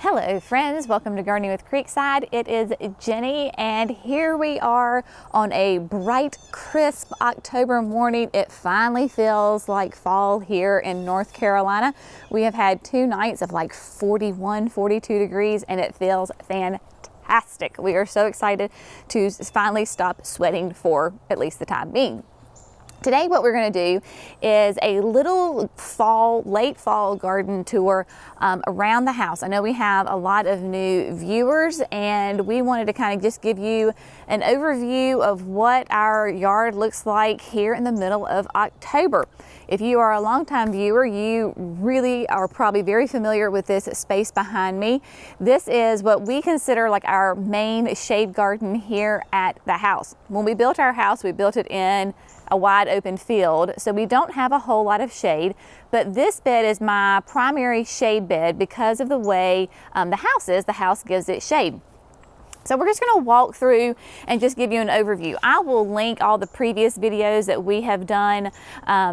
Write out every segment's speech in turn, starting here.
Hello friends, welcome to Gardening with Creekside. It is Jenny and here we are on a bright, crisp October morning. It finally feels like fall here in North Carolina. We have had 2 nights of like 41, 42 degrees and it feels fantastic. We are so excited to finally stop sweating for at least the time being. Today what we're going to do is a little late fall garden tour around the house. I know we have a lot of new viewers and we wanted to kind of just give you an overview of what our yard looks like here in the middle of October. If you are a longtime viewer, you really are probably very familiar with this space behind me. This is what we consider like our main shade garden here at the house. When we built our house, we built it in a wide open field, so we don't have a whole lot of shade, but this bed is my primary shade bed because of the way the house is. The house gives it shade. So we're just going to walk through and just give you an overview. I will link all the previous videos that we have done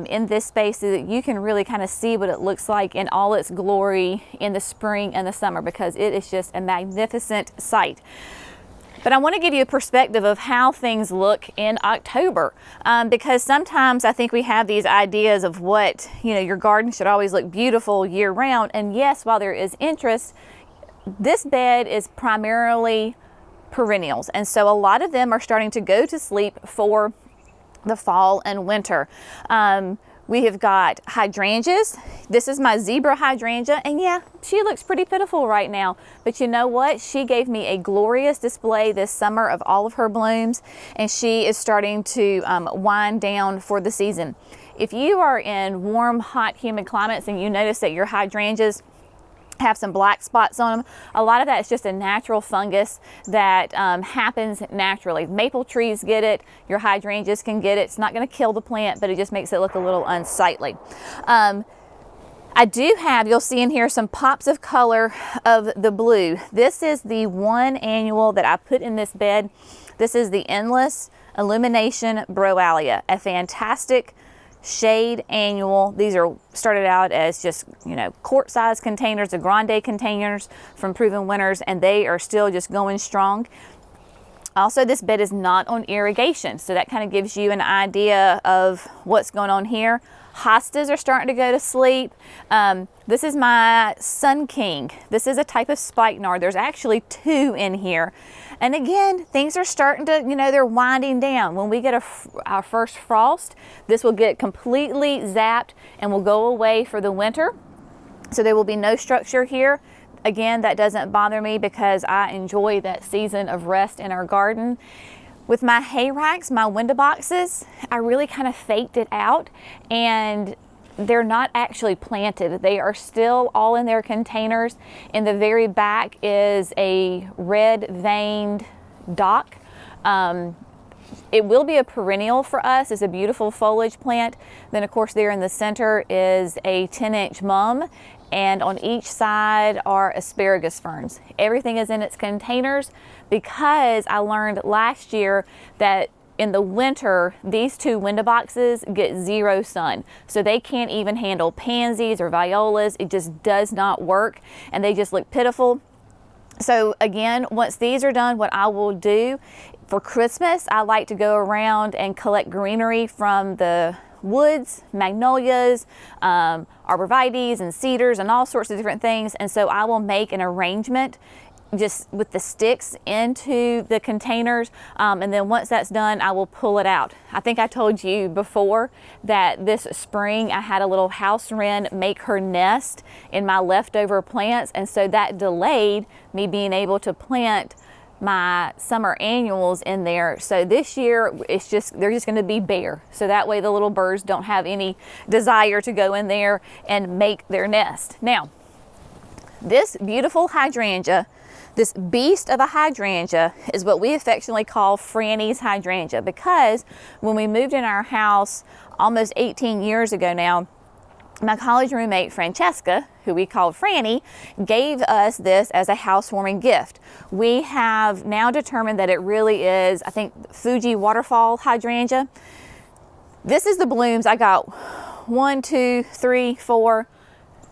in this space so that you can really kind of see what it looks like in all its glory in the spring and the summer, because it is just a magnificent sight. But I want to give you a perspective of how things look in October, because sometimes I think we have these ideas of what, your garden should always look beautiful year round. And yes, while there is interest, this bed is primarily perennials. And so a lot of them are starting to go to sleep for the fall and winter. We have got hydrangeas. This is my zebra hydrangea, and yeah, she looks pretty pitiful right now. But you know what? She gave me a glorious display this summer of all of her blooms, and she is starting to wind down for the season. If you are in warm, hot, humid climates and you notice that your hydrangeas have some black spots on them, a lot of that is just a natural fungus that happens naturally. Maple trees get it, your hydrangeas can get it. It's not going to kill the plant, but it just makes it look a little unsightly. I do have, you'll see in here, some pops of color of the blue. This is the one annual that I put in this bed. This is the Endless Illumination Broalia, a fantastic shade annual. These are started out as just quart size containers, the grande containers from Proven Winners, and they are still just going strong. Also, this bed is not on irrigation, so that kind of gives you an idea of what's going on here. Hostas are starting to go to sleep. This is my Sun King. This is a type of spikenard. There's actually 2 in here. And again, things are starting to, they're winding down. When we get our first frost, this will get completely zapped and will go away for the winter. So there will be no structure here. Again, that doesn't bother me because I enjoy that season of rest in our garden. With my hay racks, my window boxes, I really kind of faked it out, and they're not actually planted. They are still all in their containers. In the very back is a red veined dock. It will be a perennial for us. It's a beautiful foliage plant. Then of course there in the center is a 10-inch mum, and on each side are asparagus ferns. Everything is in its containers because I learned last year that in the winter, these 2 window boxes get 0 sun. So they can't even handle pansies or violas. It just does not work, and they just look pitiful. So again, once these are done, what I will do for Christmas, I like to go around and collect greenery from the woods, magnolias, arborvitaes and cedars and all sorts of different things. And so I will make an arrangement just with the sticks into the containers, and then once that's done, I will pull it out. I think I told you before that this spring I had a little house wren make her nest in my leftover plants, and so that delayed me being able to plant my summer annuals in there. So this year they're just going to be bare, so that way the little birds don't have any desire to go in there and make their nest. Now, this beautiful hydrangea, this beast of a hydrangea, is what we affectionately call Franny's hydrangea, because when we moved in our house almost 18 years ago now, my college roommate Francesca, who we called Franny, gave us this as a housewarming gift. We have now determined that it really is, I think, Fuji waterfall hydrangea. This is the blooms. I got 1, 2, 3, 4,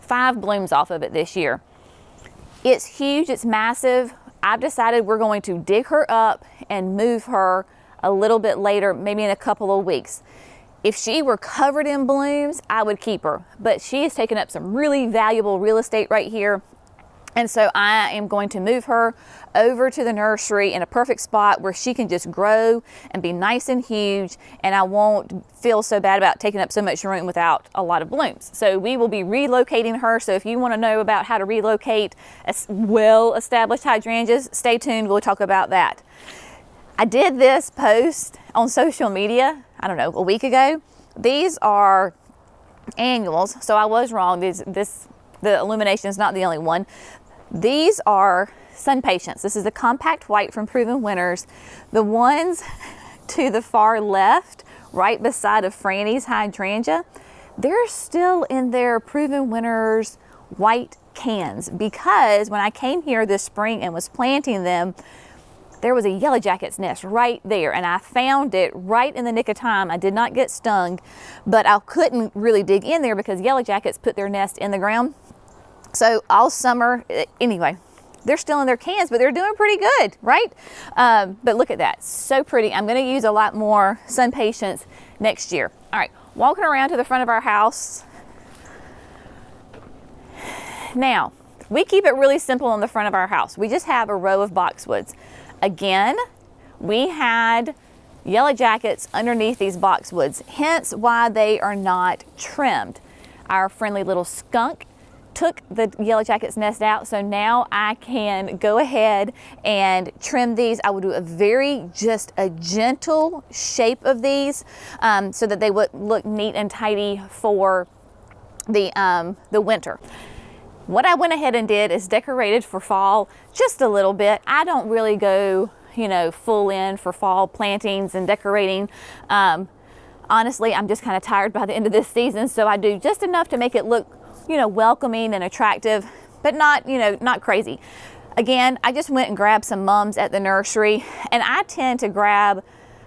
5 blooms off of it this year. It's huge, it's massive. I've decided we're going to dig her up and move her a little bit later, maybe in a couple of weeks. If she were covered in blooms, I would keep her, but she has taken up some really valuable real estate right here. And so I am going to move her over to the nursery in a perfect spot where she can just grow and be nice and huge, and I won't feel so bad about taking up so much room without a lot of blooms. So we will be relocating her. So if you want to know about how to relocate well-established hydrangeas, stay tuned. We'll talk about that. I did this post on social media, I don't know, a week ago. These are annuals, so I was wrong. The illumination is not the only one. These are Sun Patience. This is the compact white from Proven Winners. The ones to the far left, right beside of Franny's hydrangea, they're still in their Proven Winners white cans, because when I came here this spring and was planting them, there was a yellow jacket's nest right there, and I found it right in the nick of time. I did not get stung, but I couldn't really dig in there because yellow jackets put their nest in the ground. So all summer, anyway, they're still in their cans, but they're doing pretty good, right? But look at that, so pretty. I'm gonna use a lot more Sun Patience next year. All right, walking around to the front of our house. Now, we keep it really simple in the front of our house. We just have a row of boxwoods. Again, we had yellow jackets underneath these boxwoods, hence why they are not trimmed. Our friendly little skunk took the yellow jacket's nest out, so now I can go ahead and trim these. I will do just a gentle shape of these so that they would look neat and tidy for the winter. What I went ahead and did is decorated for fall just a little bit. I don't really go, full in for fall plantings and decorating. Honestly, I'm just kind of tired by the end of this season, so I do just enough to make it look, welcoming and attractive, but not, not crazy. Again, I just went and grabbed some mums at the nursery, and I tend to grab,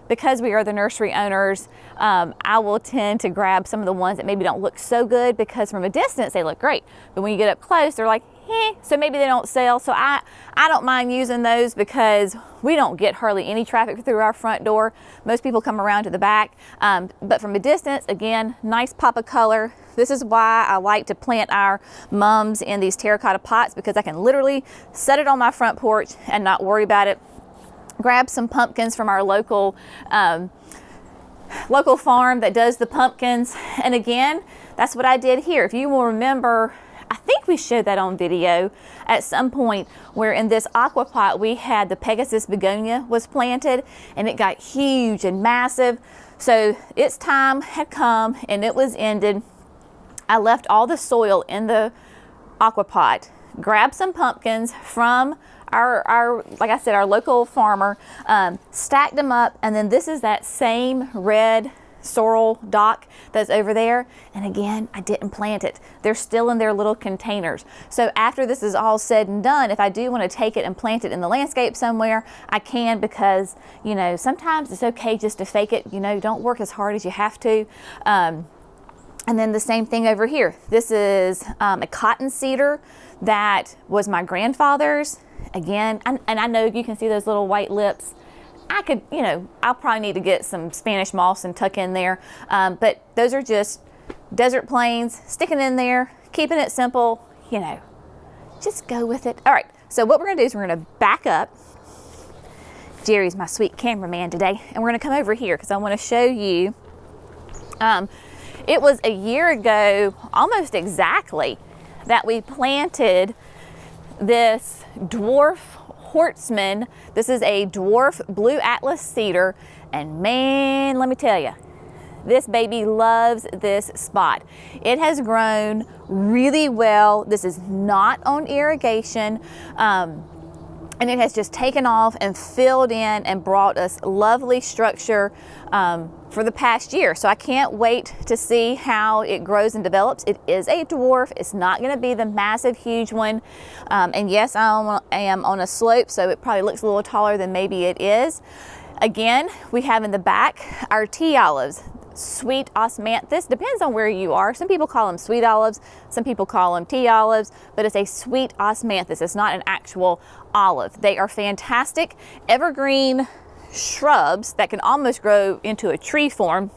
because we are the nursery owners, I will tend to grab some of the ones that maybe don't look so good, because from a distance they look great, but when you get up close they're like, so maybe they don't sell. So I don't mind using those because we don't get hardly any traffic through our front door. Most people come around to the back, but from a distance, again, nice pop of color. This is why I like to plant our mums in these terracotta pots, because I can literally set it on my front porch and not worry about it. Grab some pumpkins from our local farm that does the pumpkins, and again, that's what I did here. If you will remember, I think we showed that on video at some point, where in this aqua pot we had the Pegasus begonia was planted, and it got huge and massive. So its time had come and it was ended. I left all the soil in the aqua pot, grabbed some pumpkins from our like I said, our local farmer, stacked them up, and then this is that same red sorrel dock that's over there, and again, I didn't plant it. They're still in their little containers. So after this is all said and done, if I do want to take it and plant it in the landscape somewhere, I can, because sometimes it's okay just to fake it. Don't work as hard as you have to. And then the same thing over here. This is a cotton cedar that was my grandfather's. Again, and I know you can see those little white lips. I could, I'll probably need to get some Spanish moss and tuck in there. But those are just desert plains, sticking in there, keeping it simple, just go with it. All right, so what we're gonna do is we're gonna back up. Jerry's my sweet cameraman today, and we're gonna come over here because I wanna show you. It was a year ago, almost exactly, that we planted this dwarf Hortsman. This is a dwarf blue atlas cedar, and man, let me tell you, this baby loves this spot. It has grown really well. This is not on irrigation, and it has just taken off and filled in and brought us lovely structure for the past year. So I can't wait to see how it grows and develops. It is a dwarf. It's not going to be the massive, huge one. And yes, I am on a slope, so it probably looks a little taller than maybe it is. Again, we have in the back our tea olives. sweet osmanthus. Depends on where you are. Some people call them sweet olives, some people call them tea olives, but it's a sweet osmanthus. It's not an actual olive. They are fantastic evergreen shrubs that can almost grow into a tree form.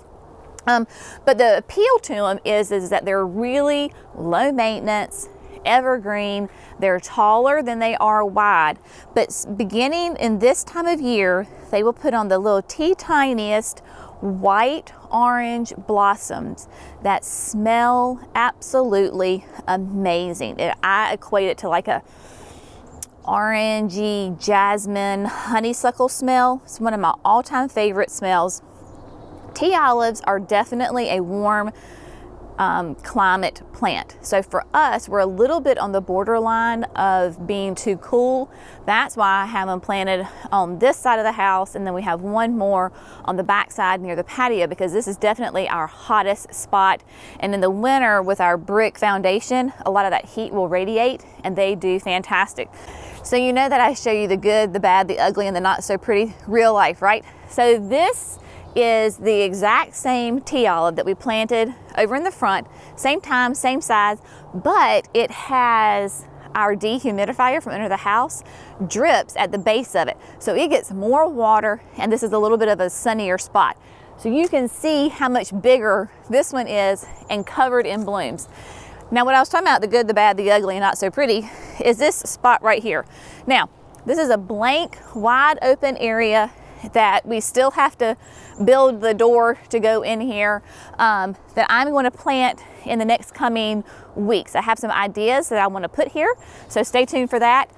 But the appeal to them is that they're really low maintenance, evergreen. They're taller than they are wide, but beginning in this time of year, they will put on the little tiniest white orange blossoms that smell absolutely amazing. I equate it to like a orangey jasmine honeysuckle smell. It's one of my all-time favorite smells. Tea olives are definitely a warm climate plant. So for us, we're a little bit on the borderline of being too cool. That's why I have them planted on this side of the house, and then we have one more on the back side near the patio, because this is definitely our hottest spot. And in the winter, with our brick foundation, a lot of that heat will radiate, and they do fantastic. So you know that I show you the good, the bad, the ugly, and the not so pretty real life, right? So this is the exact same tea olive that we planted over in the front, same time, same size, but it has our dehumidifier from under the house drips at the base of it. So it gets more water, and this is a little bit of a sunnier spot. So you can see how much bigger this one is and covered in blooms. Now, what I was talking about, the good, the bad, the ugly, and not so pretty, is this spot right here. Now, this is a blank, wide open area that we still have to build the door to go in here, that I'm going to plant in the next coming weeks. I have some ideas that I want to put here, so stay tuned for that.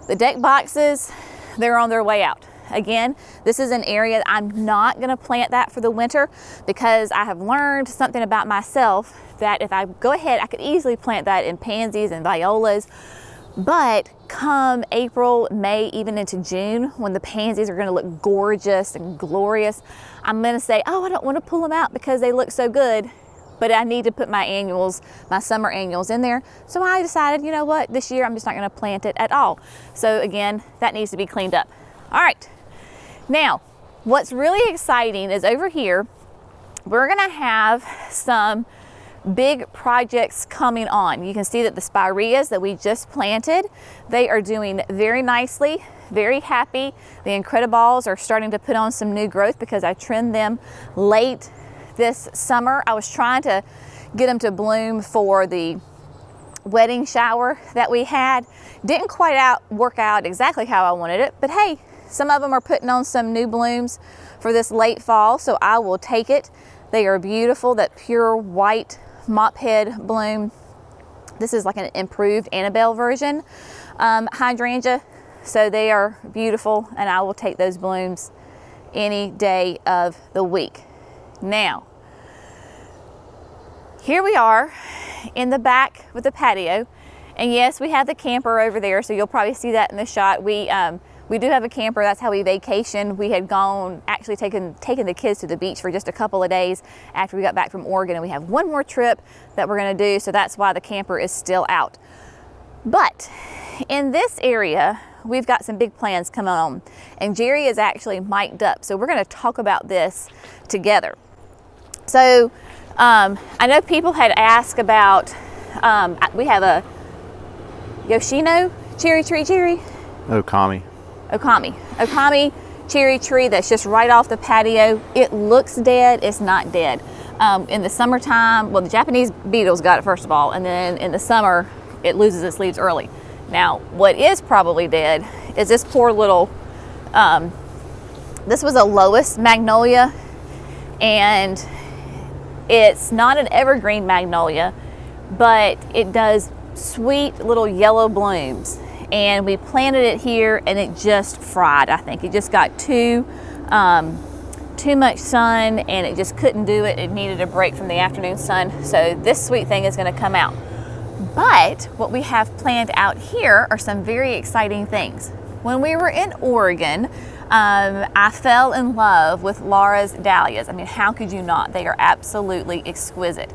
The deck boxes, they're on their way out. Again, this is an area that I'm not going to plant that for the winter, because I have learned something about myself that if I go ahead, I could easily plant that in pansies and violas. But come April, May, even into June, when the pansies are going to look gorgeous and glorious, I'm going to say, oh, I don't want to pull them out because they look so good, but I need to put my annuals, my summer annuals in there. So I decided, you know what, this year I'm just not going to plant it at all. So again, that needs to be cleaned up. All right. Now, what's really exciting is over here, we're going to have some big projects coming on. You can see that the spireas that we just planted, they are doing very nicely, very happy. The Incrediballs are starting to put on some new growth because I trimmed them late this summer. I was trying to get them to bloom for the wedding shower that we had. Didn't quite work out exactly how I wanted it, but hey, some of them are putting on some new blooms for this late fall, so I will take it. They are beautiful, that pure white mop head bloom. This is like an improved Annabelle version hydrangea, so they are beautiful, and I will take those blooms any day of the week. Now, here we are in the back with the patio, and yes, we have the camper over there, so you'll probably see that in the shot. We do have a camper. That's how we vacation. We had actually taken the kids to the beach for just a couple of days after we got back from Oregon, and we have one more trip that we're gonna do, so that's why the camper is still out. But in this area, we've got some big plans coming on, and Jerry is actually mic'd up, so we're gonna talk about this together. So I know people had asked about, we have a Yoshino cherry tree, Okami cherry tree that's just right off the patio. It looks dead, it's not dead. In the summertime, well, the Japanese beetles got it first of all, and then in the summer, it loses its leaves early. Now, what is probably dead is this poor little, this was a Lois magnolia, and it's not an evergreen magnolia, but it does sweet little yellow blooms. And we planted it here, and it just fried. I think it just got too much sun, and it just couldn't do it. It needed a break from the afternoon sun. So this sweet thing is going to come out. But what we have planned out here are some very exciting things. When we were in Oregon, I fell in love with Laura's Dahlias. I mean, how could you not? They are absolutely exquisite.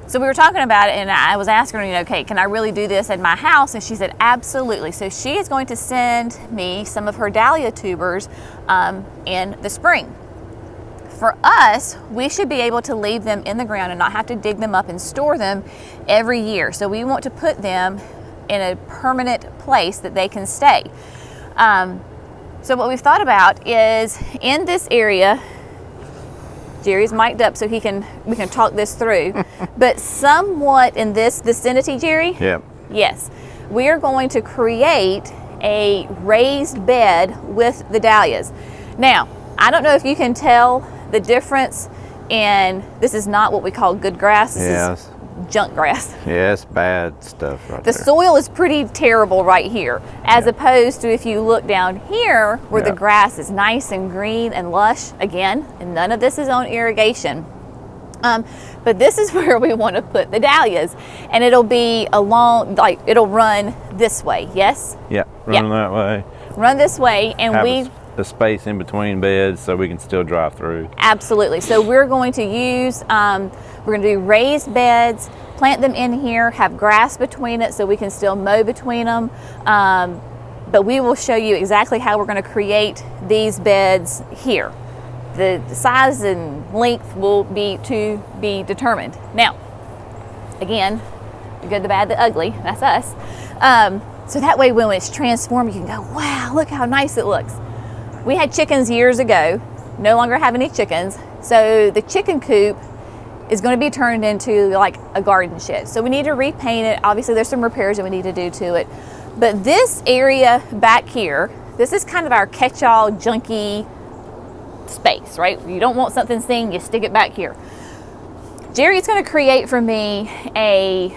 So we were talking about it, and I was asking her, okay, can I really do this at my house? And she said, absolutely. So she is going to send me some of her dahlia tubers in the spring. for us, we should be able to leave them in the ground and not have to dig them up and store them every year. So we want to put them in a permanent place that they can stay. So what we've thought about is in this area, Jerry's mic'd up so we can talk this through, but somewhat in this vicinity, Jerry? Yep. Yes. We are going to create a raised bed with the dahlias. Now, I don't know if you can tell the difference in, this is not what we call good grass, this is junk grass. Yeah, it's bad stuff right there. The soil is pretty terrible right here, as opposed to if you look down here where the grass is nice and green and lush, again, and none of this is on irrigation. But this is where we want to put the dahlias, and it'll be along, like it'll run this way, yes? Yeah, run that way. Run this way, and have the space in between beds so we can still drive through. Absolutely. So we're going to use, we're going to do raised beds, plant them in here, have grass between it so we can still mow between them. But we will show you exactly how we're going to create these beds here. The size and length will be to be determined. Now, again, the good, the bad, the ugly, that's us. So that way when it's transformed, you can go, wow, look how nice it looks. We had chickens years ago, no longer have any chickens. So the chicken coop is going to be turned into like a garden shed. So we need to repaint it. Obviously there's some repairs that we need to do to it. But this area back here, this is kind of our catch-all junky space, right? You don't want something seen, you stick it back here. Jerry's going to create for me a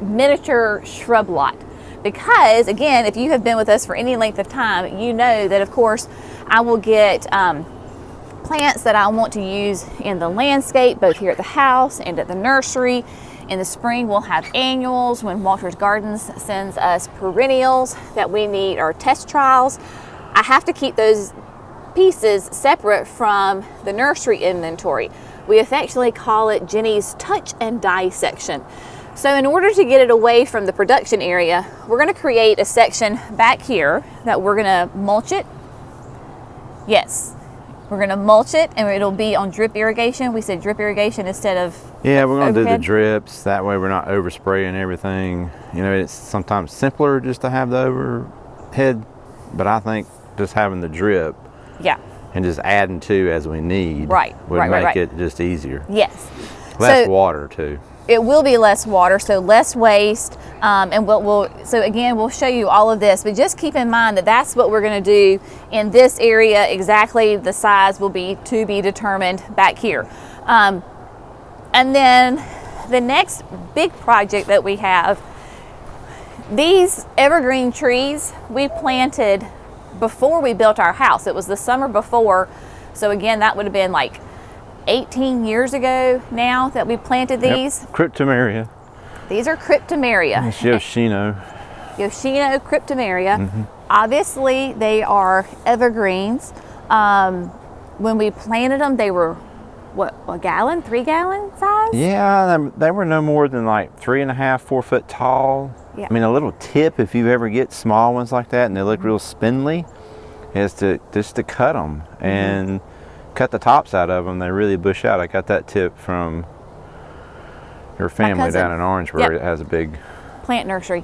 miniature shrub lot. Because again, if you have been with us for any length of time, you know that of course I will get plants that I want to use in the landscape, both here at the house and at the nursery. In the spring, we'll have annuals when Walter's Gardens sends us perennials that we need, or test trials. I have to keep those pieces separate from the nursery inventory. We affectionately call it Jenny's touch and die section. So in order to get it away from the production area, we're going to create a section back here that we're going to mulch it. Yes, we're going to mulch it, and it'll be on drip irrigation. We said drip irrigation instead of we're going to do the drips. That way we're not overspraying everything. You know, it's sometimes simpler just to have the overhead, but I think just having the drip and just adding to as we need would make it just easier. Yes. Less water too. It will be less water, so less waste, and so again, we'll show you all of this, but just keep in mind that that's what we're going to do in this area. Exactly the size will be to be determined back here. And then the next big project that we have, these evergreen trees we planted before we built our house. It was the summer before, so again, that would have been like 18 years ago now that we planted these. Cryptameria. These are Cryptameria. It's Yoshino. Yoshino Cryptameria. Obviously, they are evergreens. When we planted them, they were, what, a gallon, 3 gallon size? Yeah, they were no more than like 3.5, 4 foot tall. I mean, a little tip if you ever get small ones like that and they look real spindly, is to cut them and cut the tops out of them. They really bush out. I got that tip from your family down in Orangeburg. It has a big plant nursery,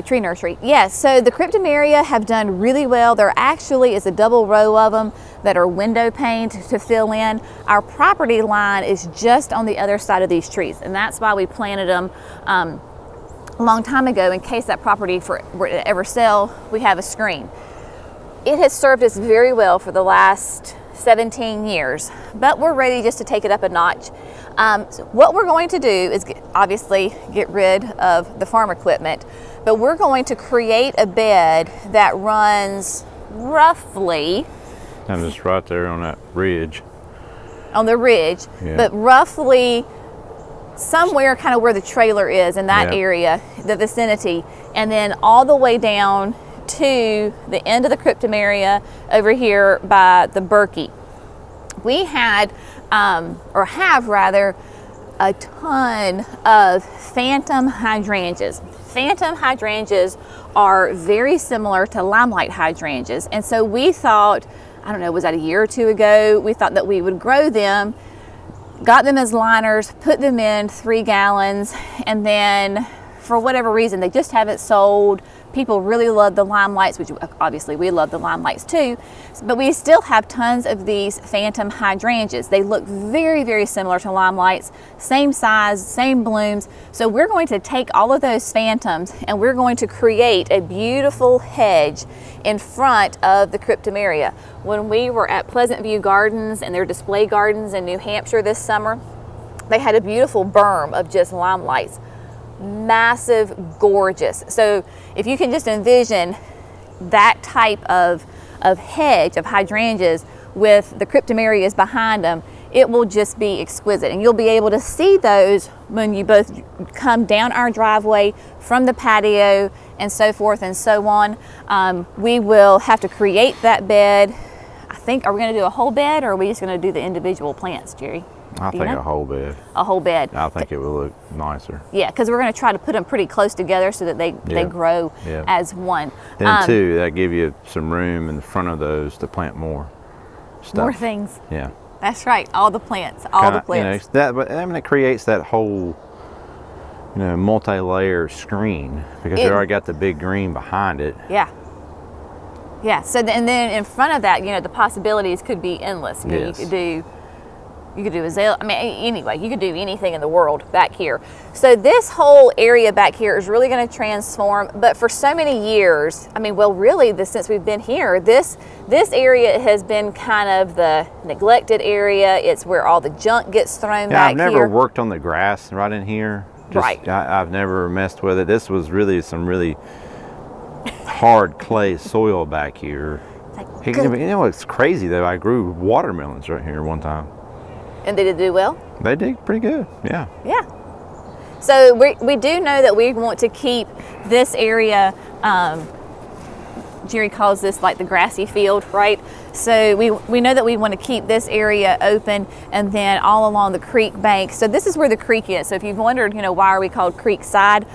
tree nursery. Yes, so the Cryptameria have done really well. There actually is a double row of them that are window paned to fill in. Our property line is just on the other side of these trees, and that's why we planted them a long time ago. In case that property were to ever sell, we have a screen. It has served us very well for the last 17 years, but we're ready just to take it up a notch. So what we're going to do is obviously get rid of the farm equipment, but we're going to create a bed that runs roughly, and it's right there on that ridge. On the ridge, but roughly somewhere kind of where the trailer is in that area, the vicinity, and then all the way down to the end of the Cryptameria over here by the Berkey. We had, or have rather, a ton of phantom hydrangeas. Phantom hydrangeas are very similar to limelight hydrangeas, and so we thought, I don't know, was that a year or two ago? We thought that we would grow them, got them as liners, put them in 3 gallons, and then for whatever reason, they just haven't sold. People really love the limelights, which obviously we love the limelights too, but we still have tons of these phantom hydrangeas. They look very, very similar to limelights, same size, same blooms. So we're going to take all of those phantoms and we're going to create a beautiful hedge in front of the Cryptomeria. When we were at Pleasant View Gardens and their display gardens in New Hampshire this summer, they had a beautiful berm of just limelights. Massive, gorgeous. So if you can just envision that type of hedge of hydrangeas with the Cryptomerias behind them, it will just be exquisite. And you'll be able to see those when you both come down our driveway from the patio and so forth and so on. We will have to create that bed. I think, are we going to do a whole bed, or are we just going to do the individual plants, Jerry? I think a whole bed. A whole bed. I think it will look nicer. Yeah, because we're going to try to put them pretty close together so that they grow as one. Then too, that give you some room in the front of those to plant more stuff. More things. Yeah. That's right. All the plants. All the plants. You know, but I mean, it creates that whole, you know, multi-layer screen because they already got the big green behind it. Yeah. Yeah. So and then in front of that, you know, the possibilities could be endless. You know, Yes. you could do azalea. I mean, anyway, you could do anything in the world back here. So this whole area back here is really going to transform. But for so many years, I mean, well, really, since we've been here, this area has been kind of the neglected area. It's where all the junk gets thrown back here. I've never worked on the grass right in here. Right. I've never messed with it. This was really some really hard clay soil back here. You know what's crazy though? I grew watermelons right here one time. And did it do well? They did pretty good, yeah. Yeah. So we do know that we want to keep this area, Jerry calls this like the grassy field, right? So we know that we want to keep this area open, and then all along the creek bank. So this is where the creek is. So if you've wondered, you know, why are we called Creekside?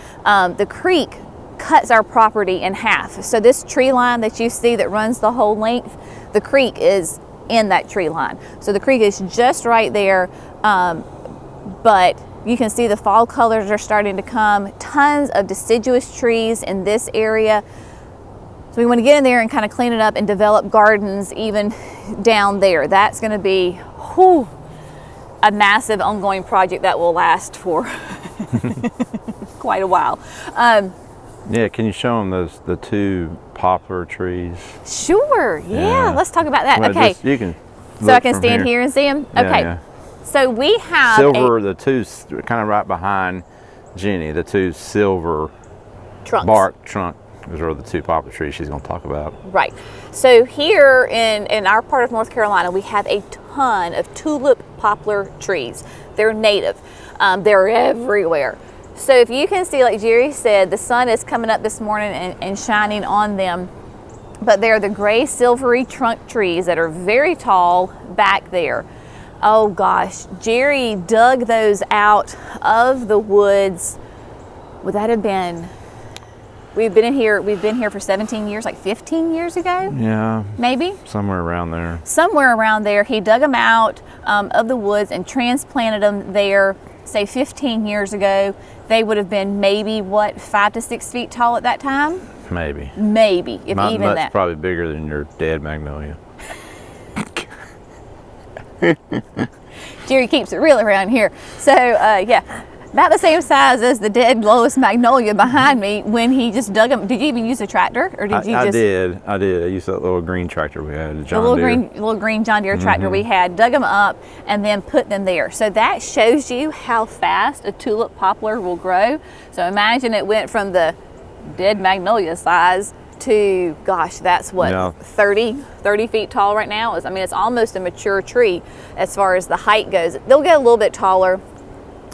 The creek cuts our property in half. So this tree line that you see that runs the whole length, the creek is in that tree line. So the creek is just right there, but you can see the fall colors are starting to come. Tons of deciduous trees in this area. So we want to get in there and kind of clean it up and develop gardens even down there. That's going to be a massive ongoing project that will last for quite a while. Yeah, can you show them the 2 poplar trees? Sure, yeah, let's talk about that. Well, okay, you can so I can stand here and see them? Okay, yeah. So we have silver, the 2 kind of right behind Jenny, the 2 silver trunks. bark trunk. Those are the 2 poplar trees she's going to talk about. Right. So here in our part of North Carolina, we have a ton of tulip poplar trees. They're native. They're everywhere. So if you can see, like Jerry said, the sun is coming up this morning and shining on them, but they're the gray silvery trunk trees that are very tall back there. Oh gosh, Jerry dug those out of the woods. Would that have been, we've been here for 17 years, like 15 years ago? Yeah. Maybe? Somewhere around there. Somewhere around there. He dug them out of the woods and transplanted them there, say 15 years ago. They would have been maybe, what, 5 to 6 feet tall at that time? Maybe. Maybe, if even that. That's probably bigger than your dead magnolia. Jerry keeps it real around here. So, yeah, about the same size as the dead lowest magnolia behind me when he just dug them. Did you even use a tractor, or did you I just? I did. I used that little green tractor we had, the little green John Deere tractor we had, dug them up and then put them there. So that shows you how fast a tulip poplar will grow. So imagine it went from the dead magnolia size to, gosh, that's what, 30 feet tall right now. I mean, it's almost a mature tree as far as the height goes. They'll get a little bit taller,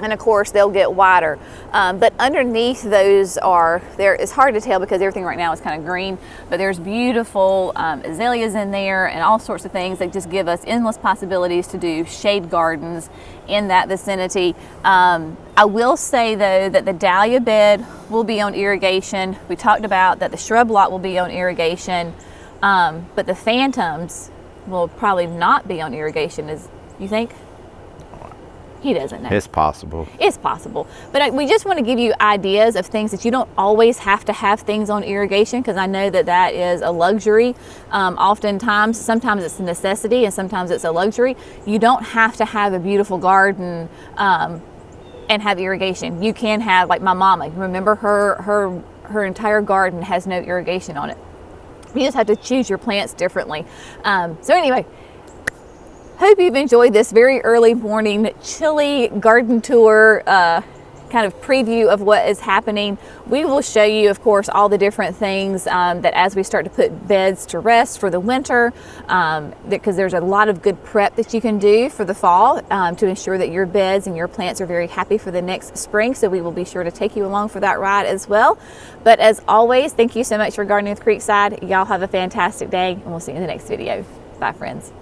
and of course they'll get wider, but underneath those it's hard to tell because everything right now is kind of green, but there's beautiful azaleas in there and all sorts of things that just give us endless possibilities to do shade gardens in that vicinity. I will say though that the dahlia bed will be on irrigation. We talked about that the shrub lot will be on irrigation, but the phantoms will probably not be on irrigation. You think? He doesn't know. It's possible. It's possible. But we just want to give you ideas of things that you don't always have to have things on irrigation, because I know that is a luxury. Oftentimes, sometimes it's a necessity and sometimes it's a luxury. You don't have to have a beautiful garden and have irrigation. You can have, like my mama, remember her entire garden has no irrigation on it. You just have to choose your plants differently. So anyway, hope you've enjoyed this very early morning chilly garden tour kind of preview of what is happening. We will show you, of course, all the different things that as we start to put beds to rest for the winter, because there's a lot of good prep that you can do for the fall to ensure that your beds and your plants are very happy for the next spring. So we will be sure to take you along for that ride as well. But as always, thank you so much for gardening with Creekside. Y'all have a fantastic day, and we'll see you in the next video. Bye, friends.